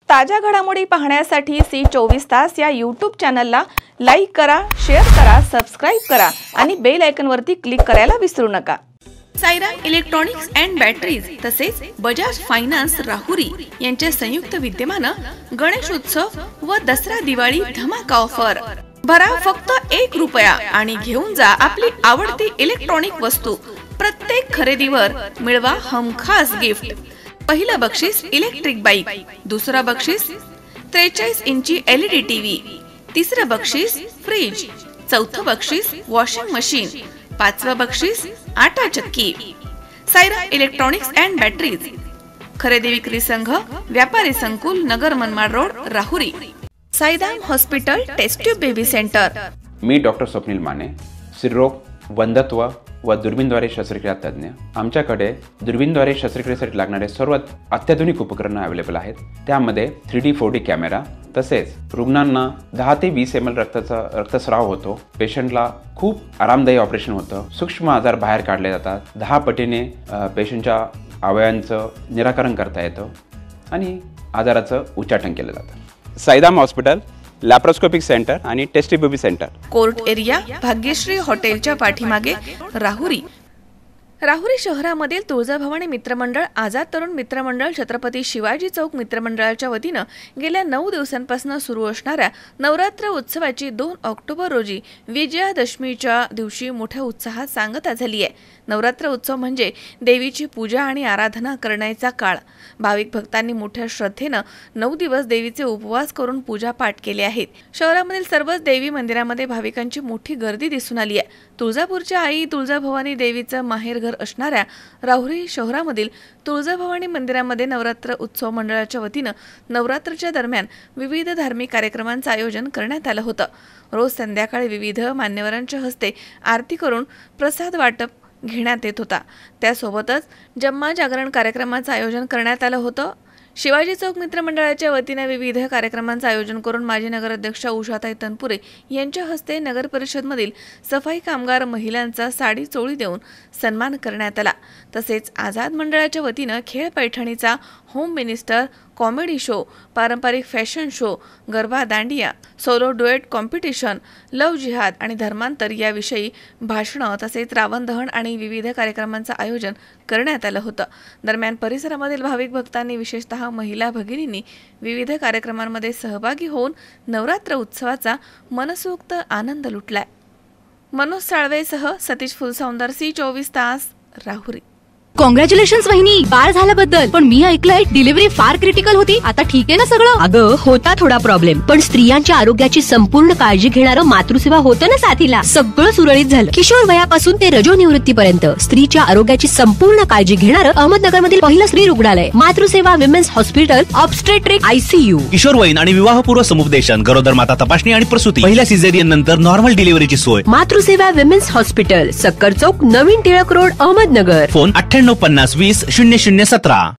ताज्या घडामोडी पाहण्यासाठी C24 या YouTube चॅनलला लाईक करा, शेअर करा, सबस्क्राइब करा आणि बेल आयकॉनवरती क्लिक करायला विसरू नका। सायराम इलेक्ट्रॉनिक्स अँड बॅटरीज तसेच बजाज फायनान्स राहुरी यांच्या संयुक्त विद्यमानं गणेशोत्सव व दसरा दिवाळी धमाका ऑफर। भरा फक्त 1 रुपया आणि घेऊन जा आपली आवडती इलेक्ट्रॉनिक वस्तू। प्रत्येक खरेदीवर मिळवा हमखास गिफ्ट। पहिलं बक्षीस इलेक्ट्रिक बाईक, दुसरा बक्षीस 43 इंची LED टीव्ही, तिसरं बक्षीस फ्रीज, चौथं बक्षीस वॉशिंग मशीन, पाचवं बक्षीस आटा चक्की। सायराम इलेक्ट्रॉनिक्स अँड बॅटरीज, खरेदी विक्री संघ, व्यापारी संकुल, Nagar Manmad road, Rahuri. Sairam hospital test tube baby centre. मी डॉक्टर स्वप्नील माने, स्त्रीरोग, वंध्यत्व व दुर्बीणद्वारे शस्त्रक्रिया तज्ञ। आमच्याकडे दुर्बीणद्वारे शस्त्रक्रियेसाठी लागणारे सर्व अत्याधुनिक उपकरणं अवेलेबल आहेत। त्यामध्ये 3D 4D कॅमेरा, तसेच रुग्णांना 10 ते 20 ml रक्तस्राव होतो। पेशंटला खूप आरामदायी ऑपरेशन होतं। सूक्ष्म आजार बाहेर काढले जातात। 10 पटीने पेशंटच्या अवयवांचं निराकरण करता येतं आणि आजाराचं उच्चाटन केलं जातं। सायराम हॉस्पिटल लॅप्रोस्कोपिक सेंटर आणि test tube baby centre, court area, Bhagyashree हॉटेलच्या पाठीमागे, राहुरी। राहुरी शहरामधील तुळजाभवानी मित्रमंडळ, आझाद तरुण मित्रमंडळ, छत्रपती शिवाजी चौक मित्रमंडळाच्या वतीनं गेल्या 9 दिवसांपासून सुरू असणाऱ्या नवरात्र उत्सवाची 2 ऑक्टोबर रोजी विजयादशमीच्या दिवशी मोठ्या उत्साहात सांगता झाली आहे। नवरात्र उत्सव म्हणजे देवीची पूजा आणि आराधना करण्याचा काळ। भाविक भक्तांनी मोठ्या श्रद्धेनं 9 दिवस देवीचे उपवास करून पूजा पाठ केले आहेत। शहरामधील सर्वच देवी मंदिरामध्ये भाविकांची मोठी गर्दी दिसून आली आहे। तुळजापूरच्या आई तुळजाभवानी देवीचं माहेरघर असणाऱ्या राहुरी शहरामधील तुळजाभवानी मंदिरामध्ये नवरात्र उत्सव मंडळाच्या वतीनं नवरात्रच्या दरम्यान विविध धार्मिक कार्यक्रमांचं आयोजन करण्यात आलं होतं। रोज संध्याकाळी विविध मान्यवरांच्या हस्ते आरती करून प्रसाद वाटप घेण्यात येत होता। त्यासोबतच जम्मा जागरण कार्यक्रमाचं आयोजन करण्यात आलं होतं। शिवाजी चौक मित्रमंडळाच्या वतीने विविध कार्यक्रमांचं आयोजन करून माजी नगराध्यक्षा उषाताई तनपुरे यांच्या हस्ते नगर परिषदमधील सफाई कामगार महिलांचा साडी चोळी देऊन सन्मान करण्यात आला। तसेच आझाद मंडळाच्या वतीनं खेळ पैठणीचा होम मिनिस्टर, कॉमेडी शो, पारंपरिक fashion show, garba dandiya, solo duet competition, love जिहाद आणि धर्मांतर याविषयी भाषणं तसेच रावण दहन आणि विविध कार्यक्रमांचं आयोजन करण्यात आलं होतं। दरम्यान परिसरामधील भाविक भक्तांनी, विशेषतः महिला भगिनींनी विविध कार्यक्रमांमध्ये सहभागी होऊन नवरात्र उत्सवाचा मनसोक्त आनंद लुटलाय। मनोज साळवेसह सतीश फुलसौंदर, C24 तास, राहुरी। कॉंग्रॅच्युलेशन्स वहिनी, बाळ झाल्याबद्दल। पण मी ऐकलंय डिलिव्हरी फार क्रिटिकल होती। आता ठीक आहे ना सगळं? अगं होता थोडा प्रॉब्लेम, पण स्त्रियांच्या आरोग्याची संपूर्ण काळजी घेणारं मातृसेवा होतं ना साथीला। सगळं सुरळीत झालं। किशोर वयापासून ते रजोनिवृत्तीपर्यंत स्त्रीच्या आरोग्याची संपूर्ण काळजी घेणारं अहमदनगर मधील पहिलं स्त्री रुग्णालय Matruseva women's hospital, obstetric ICU। किशोरवयीन आणि विवाहपूर्व समुपदेशन, गरोदर माता तपासणी आणि प्रसूती, पहिल्या सिझेरियन नंतर नॉर्मल डिलिव्हरीची सोय। मातृसेवा विमेन्स हॉस्पिटल, सक्कर चौक, नवीन टिळक रोड, अहमदनगर। फोन 9850 20 0017।